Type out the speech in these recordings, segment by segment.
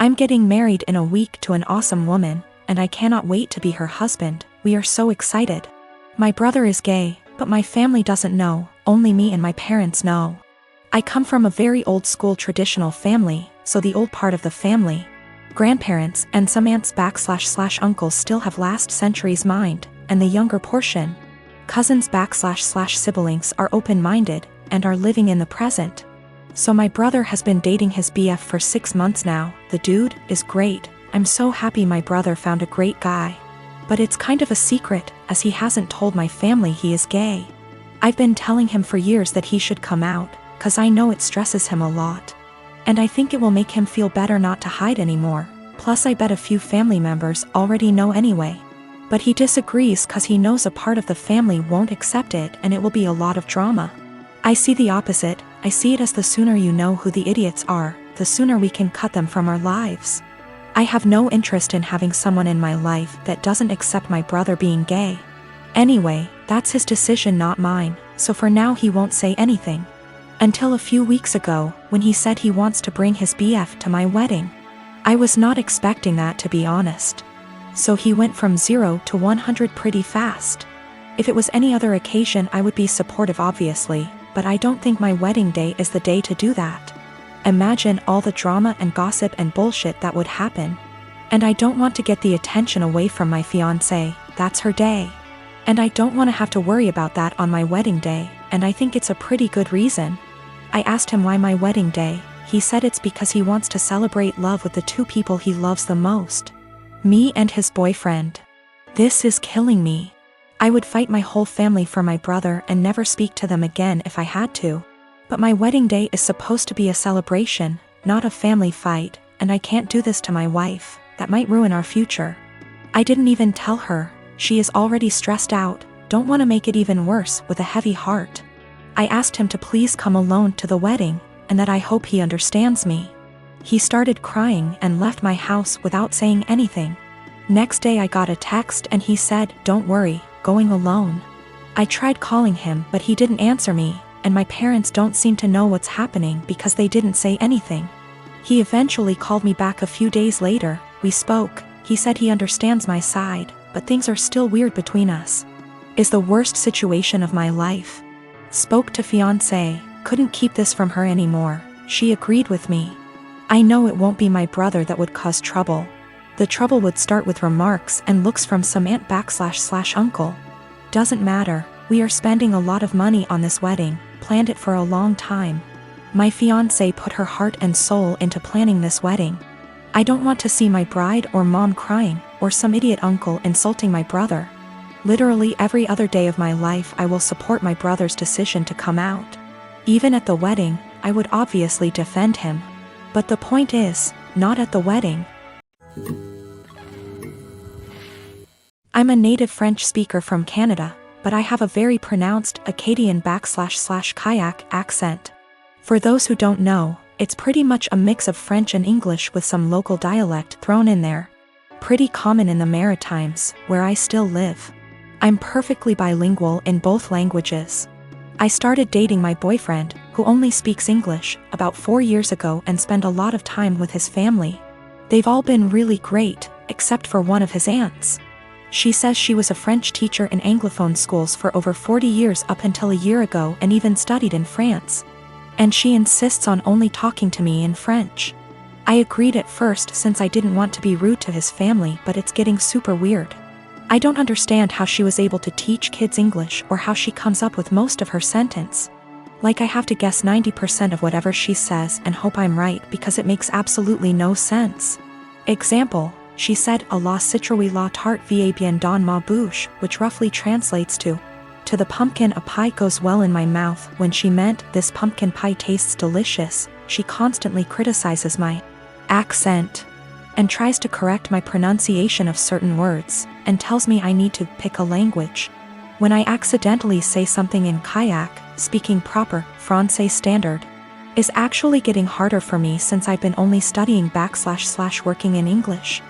I'm getting married in a week to an awesome woman, and I cannot wait to be her husband. We are so excited. My brother is gay, but my family doesn't know, only me and my parents know. I come from a very old school traditional family, so the old part of the family, grandparents and some aunts / uncles still have last century's mind, and the younger portion, cousins / siblings are open-minded and are living in the present. So my brother has been dating his BF for 6 months now. The dude is great. I'm so happy my brother found a great guy. But it's kind of a secret, as he hasn't told my family he is gay. I've been telling him for years that he should come out, cause I know it stresses him a lot. And I think it will make him feel better not to hide anymore, plus I bet a few family members already know anyway. But he disagrees cause he knows a part of the family won't accept it and it will be a lot of drama. I see the opposite. I see it as the sooner you know who the idiots are, the sooner we can cut them from our lives. I have no interest in having someone in my life that doesn't accept my brother being gay. Anyway, that's his decision, not mine, so for now he won't say anything. Until a few weeks ago, when he said he wants to bring his BF to my wedding. I was not expecting that, to be honest. So he went from 0 to 100 pretty fast. If it was any other occasion I would be supportive obviously, but I don't think my wedding day is the day to do that. Imagine all the drama and gossip and bullshit that would happen. And I don't want to get the attention away from my fiancé. That's her day. And I don't want to have to worry about that on my wedding day, and I think it's a pretty good reason. I asked him why my wedding day. He said it's because he wants to celebrate love with the two people he loves the most. Me and his boyfriend. This is killing me. I would fight my whole family for my brother and never speak to them again if I had to. But my wedding day is supposed to be a celebration, not a family fight, and I can't do this to my wife. That might ruin our future. I didn't even tell her. She is already stressed out, don't want to make it even worse, with a heavy heart. I asked him to please come alone to the wedding, and that I hope he understands me. He started crying and left my house without saying anything. Next day I got a text and he said, "Don't worry, going alone." I tried calling him but he didn't answer me, and my parents don't seem to know what's happening because they didn't say anything. He eventually called me back a few days later. We spoke. He said he understands my side, but things are still weird between us. Is the worst situation of my life. Spoke to fiancé, couldn't keep this from her anymore. She agreed with me. I know it won't be my brother that would cause trouble. The trouble would start with remarks and looks from some aunt / uncle. Doesn't matter, we are spending a lot of money on this wedding, planned it for a long time. My fiancé put her heart and soul into planning this wedding. I don't want to see my bride or mom crying, or some idiot uncle insulting my brother. Literally every other day of my life I will support my brother's decision to come out. Even at the wedding, I would obviously defend him. But the point is, not at the wedding. I'm a native French speaker from Canada, but I have a very pronounced Acadian / kayak accent. For those who don't know, it's pretty much a mix of French and English with some local dialect thrown in there. Pretty common in the Maritimes, where I still live. I'm perfectly bilingual in both languages. I started dating my boyfriend, who only speaks English, about 4 years ago and spent a lot of time with his family. They've all been really great, except for one of his aunts. She says she was a French teacher in Anglophone schools for over 40 years up until a year ago and even studied in France. And she insists on only talking to me in French. I agreed at first since I didn't want to be rude to his family, but it's getting super weird. I don't understand how she was able to teach kids English or how she comes up with most of her sentence. Like I have to guess 90% of whatever she says and hope I'm right because it makes absolutely no sense. Example, she said, "A la citrouille la tarte va bien dans ma bouche," which roughly translates to the pumpkin a pie goes well in my mouth, when she meant, "This pumpkin pie tastes delicious." She constantly criticizes my accent and tries to correct my pronunciation of certain words, and tells me I need to pick a language. When I accidentally say something in kayak, speaking proper Francais standard is actually getting harder for me since I've been only studying / working in English.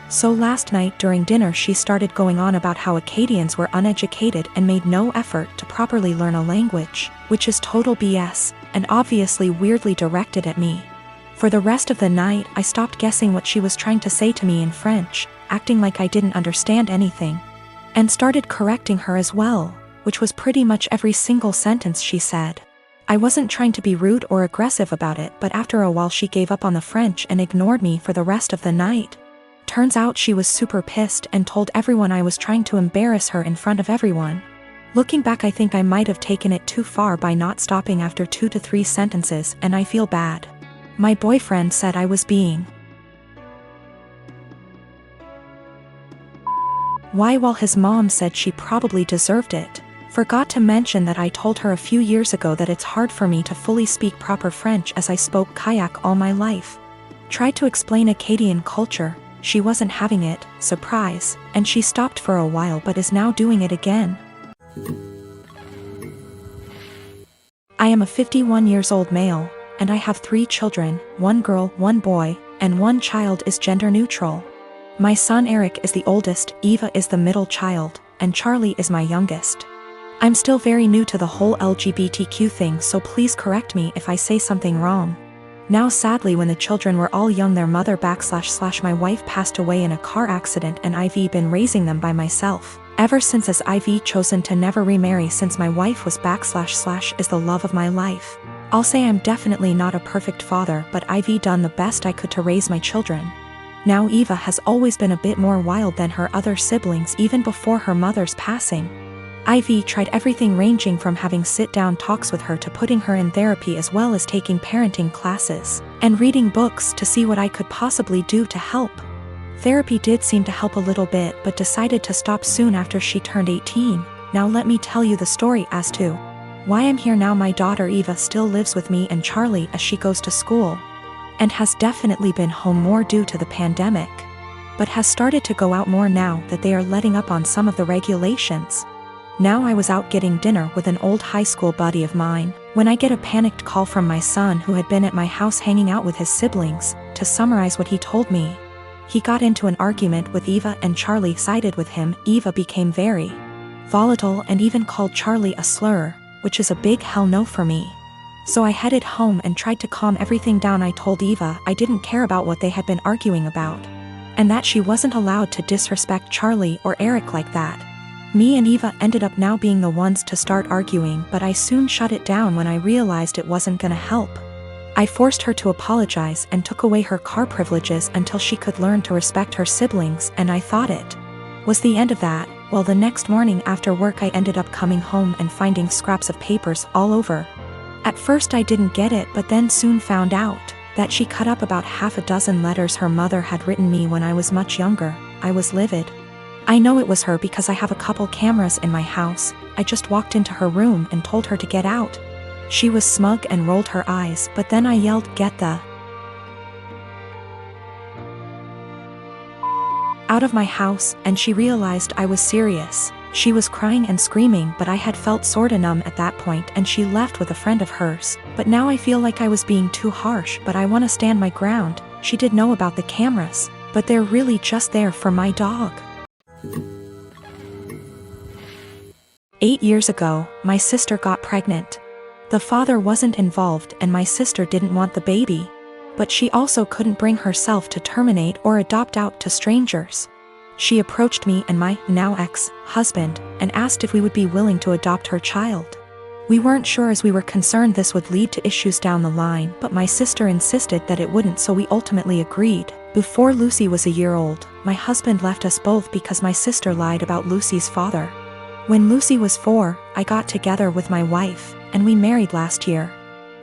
So last night during dinner she started going on about how Acadians were uneducated and made no effort to properly learn a language, which is total BS, and obviously weirdly directed at me. For the rest of the night, I stopped guessing what she was trying to say to me in French, acting like I didn't understand anything, and started correcting her as well, which was pretty much every single sentence she said. I wasn't trying to be rude or aggressive about it, but after a while she gave up on the French and ignored me for the rest of the night. Turns out she was super pissed and told everyone I was trying to embarrass her in front of everyone. Looking back, I think I might have taken it too far by not stopping after 2 to 3 sentences, and I feel bad. My boyfriend said I was being why, while his mom said she probably deserved it. Forgot to mention that I told her a few years ago that it's hard for me to fully speak proper French as I spoke Kayak all my life. Tried to explain Acadian culture, she wasn't having it, surprise, and she stopped for a while but is now doing it again. I am a 51 years old male, and I have 3 children, 1 girl, 1 boy, and 1 child is gender neutral. My son Eric is the oldest, Eva is the middle child, and Charlie is my youngest. I'm still very new to the whole LGBTQ thing, so please correct me if I say something wrong. Now sadly, when the children were all young, their mother / my wife passed away in a car accident, and I've been raising them by myself ever since, as I've chosen to never remarry since my wife was / is the love of my life. I'll say I'm definitely not a perfect father, but I've done the best I could to raise my children. Now Eva has always been a bit more wild than her other siblings even before her mother's passing. I've tried everything, ranging from having sit-down talks with her to putting her in therapy, as well as taking parenting classes and reading books to see what I could possibly do to help. Therapy did seem to help a little bit, but decided to stop soon after she turned 18. Now let me tell you the story as to why I'm here now. My daughter Eva still lives with me and Charlie as she goes to school, and has definitely been home more due to the pandemic, but has started to go out more now that they are letting up on some of the regulations. Now I was out getting dinner with an old high school buddy of mine when I get a panicked call from my son, who had been at my house hanging out with his siblings. To summarize what he told me, he got into an argument with Eva and Charlie sided with him. Eva became very volatile and even called Charlie a slur, which is a big hell no for me. So I headed home and tried to calm everything down. I told Eva I didn't care about what they had been arguing about, and that she wasn't allowed to disrespect Charlie or Eric like that. Me and Eva ended up now being the ones to start arguing, but I soon shut it down when I realized it wasn't gonna help. I forced her to apologize and took away her car privileges until she could learn to respect her siblings, and I thought it was the end of that. Well, the next morning after work I ended up coming home and finding scraps of papers all over. At first I didn't get it, but then soon found out that she cut up about half a dozen letters her mother had written me when I was much younger. I was livid. I know it was her because I have a couple cameras in my house. I just walked into her room and told her to get out. She was smug and rolled her eyes, but then I yelled, "Get the out of my house," and she realized I was serious. She was crying and screaming, but I had felt sorta numb at that point, and she left with a friend of hers. But now I feel like I was being too harsh, but I wanna stand my ground. She did know about the cameras, but they're really just there for my dog. 8 years ago, my sister got pregnant. The father wasn't involved and my sister didn't want the baby, but she also couldn't bring herself to terminate or adopt out to strangers. She approached me and my now ex-husband and asked if we would be willing to adopt her child. We weren't sure as we were concerned this would lead to issues down the line, but my sister insisted that it wouldn't, so we ultimately agreed. Before Lucy was a year old, my husband left us both because my sister lied about Lucy's father. When Lucy was 4, I got together with my wife, and we married last year.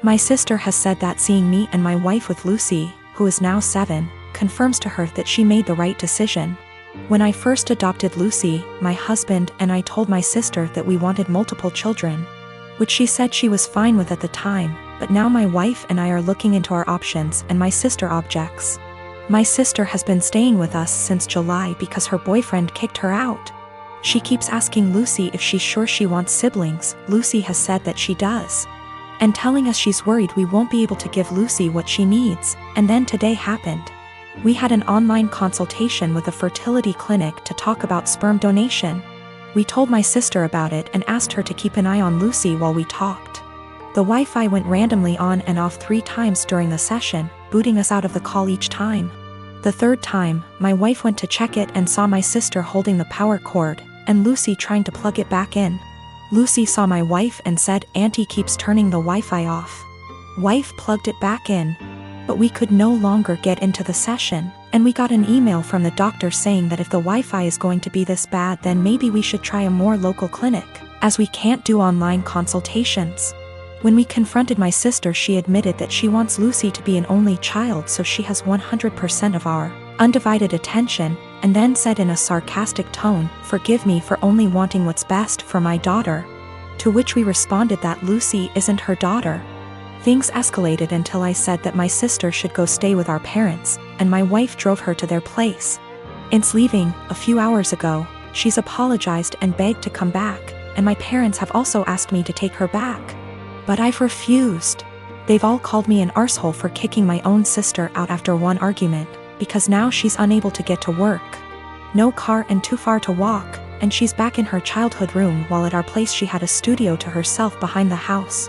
My sister has said that seeing me and my wife with Lucy, who is now 7, confirms to her that she made the right decision. When I first adopted Lucy, my husband and I told my sister that we wanted multiple children, which she said she was fine with at the time, but now my wife and I are looking into our options and my sister objects. My sister has been staying with us since July because her boyfriend kicked her out. She keeps asking Lucy if she's sure she wants siblings. Lucy has said that she does, and telling us she's worried we won't be able to give Lucy what she needs. And then today happened. We had an online consultation with a fertility clinic to talk about sperm donation. We told my sister about it and asked her to keep an eye on Lucy while we talked. The Wi-Fi went randomly on and off 3 times during the session, booting us out of the call each time. The third time, my wife went to check it and saw my sister holding the power cord, and Lucy trying to plug it back in. Lucy saw my wife and said, "Auntie keeps turning the Wi-Fi off." Wife plugged it back in, but we could no longer get into the session, and we got an email from the doctor saying that if the Wi-Fi is going to be this bad, then maybe we should try a more local clinic, as we can't do online consultations. When we confronted my sister, she admitted that she wants Lucy to be an only child, so she has 100% of our undivided attention, and then said in a sarcastic tone, "Forgive me for only wanting what's best for my daughter." To which we responded that Lucy isn't her daughter. Things escalated until I said that my sister should go stay with our parents, and my wife drove her to their place. Since leaving, a few hours ago, she's apologized and begged to come back, and my parents have also asked me to take her back. But I've refused. They've all called me an arsehole for kicking my own sister out after one argument, because now she's unable to get to work. No car and too far to walk, and she's back in her childhood room while at our place she had a studio to herself behind the house.